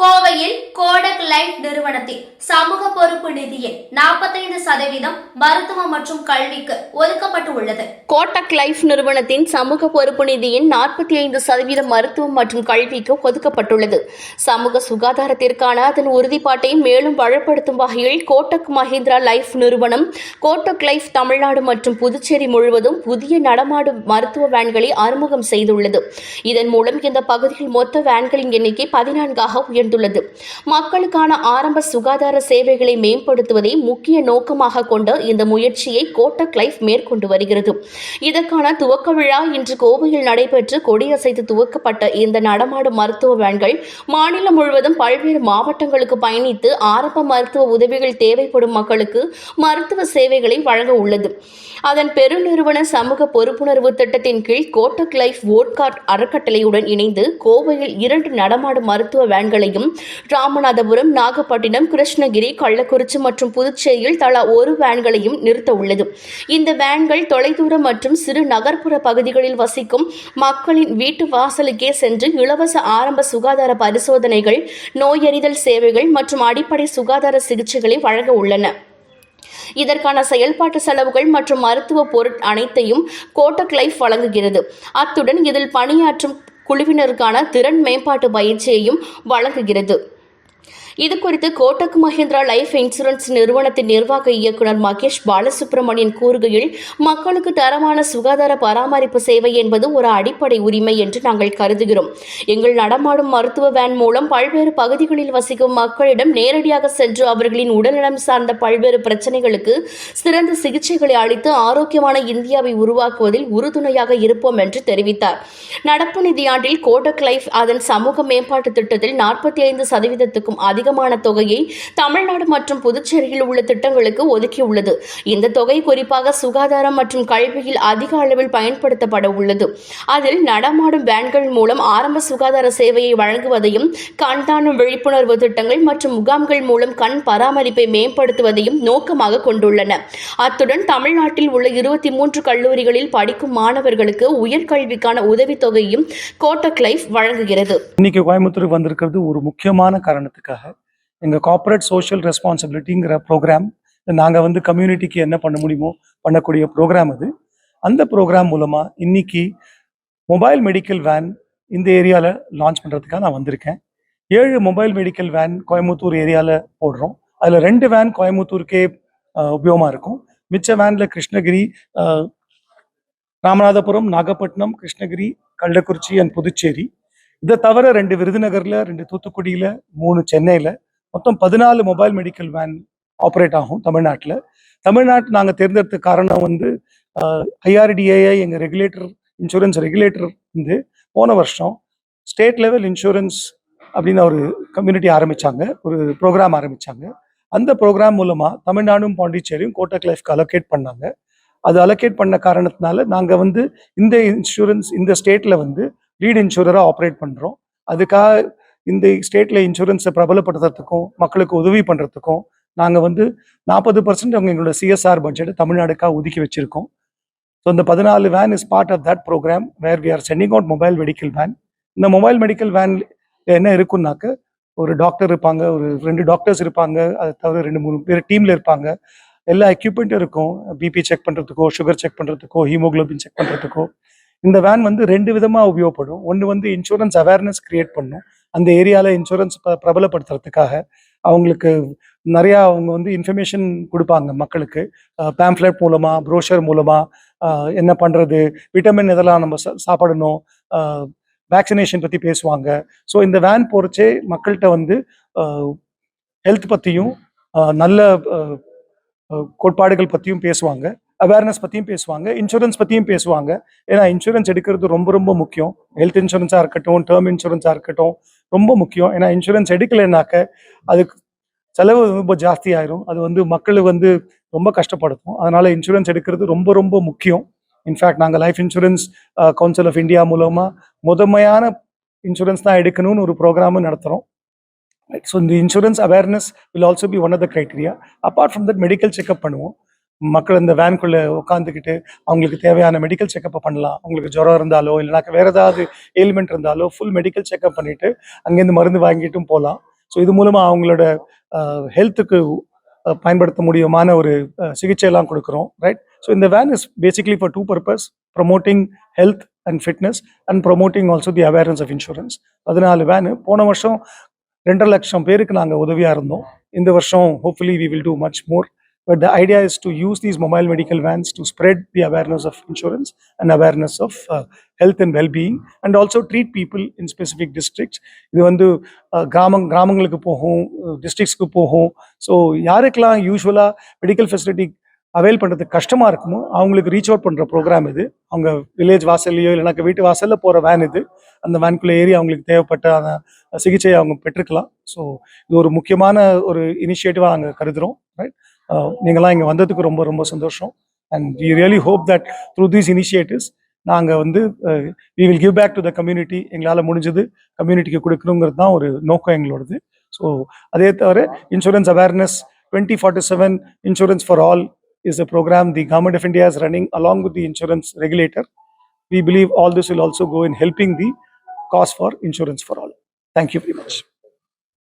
கோவையில் கோடக் லைஃப் நிறுவனத்தில் சமூக பொறுப்பு நிதியில் 45% மருத்துவம் மற்றும் கல்விக்கு ஒதுக்கப்பட்டு உள்ளது. கோடக் லைஃப் நிறுவனத்தின் சமூக பொறுப்பு நிதியின் 45% மருத்துவம் மற்றும் கல்விக்கு ஒதுக்கப்பட்டுள்ளது. சமூக சுகாதாரத்திற்கான அதன் உறுதிப்பாட்டை மேலும் வலுப்படுத்தும் வகையில் கோடக் மஹிந்திரா லைஃப் நிறுவனம் கோடக் லைஃப் தமிழ்நாடு மற்றும் புதுச்சேரி முழுவதும் புதிய நடமாடும் மருத்துவ வேன்களை அறிமுகம் செய்துள்ளது. இதன் மூலம் இந்த பகுதியில் மொத்த வேன்களின் எண்ணிக்கை 14ஆக உயர்ந்துள்ளது. மக்களுக்கான ஆரம்ப சுகாதார சேவைகளை மேம்படுத்துவதை முக்கிய நோக்கமாக கொண்ட இந்த முயற்சியை கோடக் லைஃப் மேற்கொண்டு வருகிறது. இதற்கான துவக்க விழா இன்று கோவையில் நடைபெற்று கொடியசைத்து துவக்கப்பட்ட இந்த நடமாடும் மருத்துவ வேன்கள் மாநிலம் முழுவதும் பல்வேறு மாவட்டங்களுக்கு பயணித்து ஆரம்ப மருத்துவ உதவிகள் தேவைப்படும் மக்களுக்கு மருத்துவ சேவைகளை வழங்க உள்ளது. அதன் பெருநிறுவன சமூக பொறுப்புணர்வு திட்டத்தின் கீழ் கோடக் லைஃப் வோட்கார்ட் அறக்கட்டளையுடன் இணைந்து கோவையில் 2 நடமாடும் மருத்துவ வேன்களையும் ராமநாதபுரம், நாகப்பட்டினம், கிருஷ்ணகிரி, கள்ளக்குறிச்சி மற்றும் புதுச்சேரியில் தலா 1 வேன்களையும் நிறுத்த உள்ளது. இந்த வேன்கள் தொலைதூர மற்றும் சிறு நகர்ப்புற பகுதிகளில் வசிக்கும் மக்களின் வீட்டு வாசலுக்கே சென்று இலவச ஆரம்ப சுகாதார பரிசோதனைகள், நோயறிதல் சேவைகள் மற்றும் அடிப்படை சுகாதார சிகிச்சைகளை வழங்க உள்ளன. இதற்கான செயல்பாட்டு செலவுகள் மற்றும் மருத்துவ பொருட் அனைத்தையும் கோடக் லைஃப் வழங்குகிறது. அத்துடன் இதில் பணியாற்றும் குழுவினருக்கான திறன் மேம்பாட்டு பயிற்சியையும் வழங்குகிறது. இதுகுறித்து கோடக் மஹிந்திரா லைஃப் இன்சூரன்ஸ் நிறுவனத்தின் நிர்வாக இயக்குநர் மகேஷ் பாலசுப்ரமணியன் கூறுகையில், மக்களுக்கு தரமான சுகாதார பராமரிப்பு சேவை என்பது ஒரு அடிப்படை உரிமை என்று நாங்கள் கருதுகிறோம். எங்கள் நடமாடும் மருத்துவ வேன் மூலம் பல்வேறு பகுதிகளில் வசிக்கும் மக்களிடம் நேரடியாக சென்று அவர்களின் உடல்நலம் சார்ந்த பல்வேறு பிரச்சினைகளுக்கு சிறந்த சிகிச்சைகளை அளித்து ஆரோக்கியமான இந்தியாவை உருவாக்குவதில் உறுதுணையாக இருப்போம் என்று தெரிவித்தார். நடப்பு நிதியாண்டில் கோடக் லைஃப் அதன் சமூக மேம்பாட்டு திட்டத்தில் 45%க்கும் அதிகமான தொகையை தமிழ்நாடு மற்றும் புதுச்சேரியில் உள்ள திட்டங்களுக்கு ஒதுக்கியுள்ளது. இந்த தொகை குறிப்பாக சுகாதாரம் மற்றும் கல்வியில் அதிக அளவில் பயன்படுத்தப்பட உள்ளது. அதில் நடமாடும் வேன்கள் மூலம் ஆரம்ப சுகாதார சேவையை வழங்குவதையும், கண்தானம் விழிப்புணர்வு திட்டங்கள் மற்றும் முகாம்கள் மூலம் கண் பராமரிப்பை மேம்படுத்துவதையும் நோக்கமாக கொண்டுள்ளன. அத்துடன் தமிழ்நாட்டில் உள்ள 23 கல்லூரிகளில் படிக்கும் மாணவர்களுக்கு உயர்கல்விக்கான உதவித்தொகையும் கோடக் லைஃப் வழங்குகிறது. இன்னைக்கு கோயம்புத்தூருக்கு வந்திருக்கிறது ஒரு முக்கியமான காரணத்துக்காக. எங்கள் கார்ப்பரேட் சோஷியல் ரெஸ்பான்சிபிலிட்டிங்கிற ப்ரோக்ராம், நாங்கள் கம்யூனிட்டிக்கு என்ன பண்ண முடியுமோ பண்ணக்கூடிய ப்ரோக்ராம் அது. அந்த ப்ரோக்ராம் மூலமாக இன்னைக்கு மொபைல் மெடிக்கல் வேன் இந்த ஏரியாவில் லான்ச் பண்ணுறதுக்காக நான் வந்திருக்கேன். 7 மொபைல் மெடிக்கல் வேன் கோயம்புத்தூர் ஏரியாவில் போடுறோம். அதில் 2 வேன் கோயம்புத்தூருக்கே உபயோகமாக இருக்கும். மிச்ச வேனில் கிருஷ்ணகிரி, ராமநாதபுரம், நாகப்பட்டினம், கிருஷ்ணகிரி, கள்ளக்குறிச்சி அண்ட் புதுச்சேரி. இதை தவிர 2 விருதுநகரில், 2 தூத்துக்குடியில், 3 சென்னையில், மொத்தம் 14 மொபைல் மெடிக்கல் வேன் ஆப்ரேட் ஆகும் தமிழ்நாட்டில். தமிழ்நாட்டில் நாங்கள் தேர்ந்தெடுத்த காரணம் ஐஆர்டிஏஐ எங்கள் ரெகுலேட்டர், இன்சூரன்ஸ் ரெகுலேட்டர் போன வருஷம் ஸ்டேட் லெவல் இன்சூரன்ஸ் அப்படின்னு ஒரு கம்யூனிட்டி ஆரம்பித்தாங்க, ஒரு ப்ரோக்ராம் ஆரம்பித்தாங்க. அந்த ப்ரோக்ராம் மூலமாக தமிழ்நாடும் பாண்டிச்சேரியும் கோடக் லைஃப்க்கு அலோகேட் பண்ணாங்க. அது அலோகேட் பண்ண காரணத்தினால நாங்கள் இந்த இன்சூரன்ஸ் இந்த ஸ்டேட்டில் லீட் இன்சூரராக ஆப்ரேட் பண்ணுறோம். அதுக்காக இந்த ஸ்டேட்டில் இன்சூரன்ஸை பிரபலப்படுத்துறதுக்கும் மக்களுக்கு உதவி பண்ணுறதுக்கும் நாங்கள் 40% அவங்க எங்களோட சிஎஸ்ஆர் பட்ஜெட்டை தமிழ்நாடுக்காக ஒதுக்கி வச்சுருக்கோம். ஸோ இந்த 14 van is part of that program where we are sending out mobile medical van. இந்த மொபைல் மெடிக்கல் வேன் என்ன இருக்குன்னாக்க, ஒரு டாக்டர் இருப்பாங்க, ஒரு 2 டாக்டர்ஸ் இருப்பாங்க, அதை தவிர 2-3 பேர் டீமில் இருப்பாங்க. எல்லா எக்யூப்மெண்ட்டும் இருக்கும். பிபி செக் பண்ணுறதுக்கோ, சுகர் செக் பண்ணுறதுக்கோ, ஹீமோக்ளோபின் செக் பண்ணுறதுக்கோ. இந்த வேன் 2 விதமாக உபயோகப்படும். ஒன்று இன்சூரன்ஸ் அவேர்னஸ் கிரியேட் பண்ணும். அந்த ஏரியாவில் இன்சூரன்ஸ் பிரபலப்படுத்துறதுக்காக அவங்களுக்கு நிறையா அவங்க இன்ஃபர்மேஷன் கொடுப்பாங்க மக்களுக்கு. பேம்ப்ளெட் மூலமாக, ப்ரோஷர் மூலமாக என்ன பண்ணுறது, விட்டமின் இதெல்லாம் நம்ம சாப்பிடணும், வேக்சினேஷன் பற்றி பேசுவாங்க. ஸோ இந்த வேன் போகிறச்சே மக்கள்கிட்ட ஹெல்த் பற்றியும் நல்ல கோட்பாடுகள் பற்றியும் பேசுவாங்க, அவேர்னஸ் பற்றியும் பேசுவாங்க, இன்சூரன்ஸ் பற்றியும் பேசுவாங்க. ஏன்னா இன்சூரன்ஸ் எடுக்கிறது ரொம்ப ரொம்ப முக்கியம். ஹெல்த் இன்சூரன்ஸாக இருக்கட்டும், டேர்ம் இன்சூரன்ஸாக இருக்கட்டும், ரொம்ப முக்கியம். ஏன்னா இன்சூரன்ஸ் எடுக்கலைன்னாக்க அதுக்கு செலவு ரொம்ப ஜாஸ்தி ஆயிரும். அது மக்களை ரொம்ப கஷ்டப்படுத்தும். அதனால இன்சூரன்ஸ் எடுக்கிறது ரொம்ப ரொம்ப முக்கியம். இன்ஃபேக்ட் நாங்கள் life insurance council of India மூலமாக முதன்மையான இன்சூரன்ஸ் தான் எடுக்கணும்னு ஒரு ப்ரோக்ராமும் நடத்துகிறோம். ஸோ இந்த insurance awareness will also be one of the criteria. Apart from that medical checkup பண்ணுவோம். மக்கள் இந்த வேனுக்குள்ளே உட்காந்துக்கிட்டு அவங்களுக்கு தேவையான மெடிக்கல் செக்கப்பை பண்ணலாம். அவங்களுக்கு ஜுரம் இருந்தாலோ இல்லைனாக்கா வேறு ஏதாவது எலிமெண்ட் இருந்தாலோ ஃபுல் மெடிக்கல் செக்கப் பண்ணிவிட்டு அங்கேருந்து மருந்து வாங்கிட்டும் போகலாம். ஸோ இது மூலமாக அவங்களோட ஹெல்த்துக்கு பயன்படுத்த முடியுமான ஒரு சிகிச்சையெல்லாம் கொடுக்குறோம், ரைட்? ஸோ இந்த van is basically for 2 purpose: promoting health and fitness and promoting also the awareness of insurance. 14 van போன வருஷம் 2.5 லட்சம் பேருக்கு நாங்கள் உதவியாக இருந்தோம். இந்த வருஷம் hopefully we will do much more. But the idea is to use these mobile medical vans to spread the awareness of insurance and awareness of health and well-being, and also treat people in specific districts. இது வந்து கிராமங்களுக்கு போகும், டிஸ்ட்ரிக்ட்ஸ்க்கு போகும். So யாருக்கெல்லாம் யூஸ்வலாக medical facility avail பண்ணுறதுக்கு கஷ்டமாக இருக்குமோ அவங்களுக்கு ரீச் அவுட் பண்ணுற ப்ரோக்ராம் இது. அவங்க வில்லேஜ் வாசல்லையோ இல்லைனாக்கா வீட்டு வாசலில் போகிற வேன் இது. அந்த வேனுக்குள்ளே ஏறி அவங்களுக்கு தேவைப்பட்ட அந்த சிகிச்சையை அவங்க பெற்றுக்கலாம். ஸோ இது ஒரு முக்கியமான ஒரு இனிஷியேட்டிவாக நாங்கள் கருதுகிறோம், ரைட்? நீங்களாம் இங்கே வந்ததுக்கு ரொம்ப ரொம்ப சந்தோஷம். And we really hope that through these initiatives நாங்கள் வந்து we will give back to the community. எங்களால் முடிஞ்சது கம்யூனிட்டிக்கு கொடுக்கணுங்கிறது தான் ஒரு நோக்கம் எங்களோடது. ஸோ அதே தவிர insurance awareness 2047 Insurance for All is a program the Government of India is running along with the insurance regulator. We believe all this will also go in helping the cause for insurance for all. Thank you very much.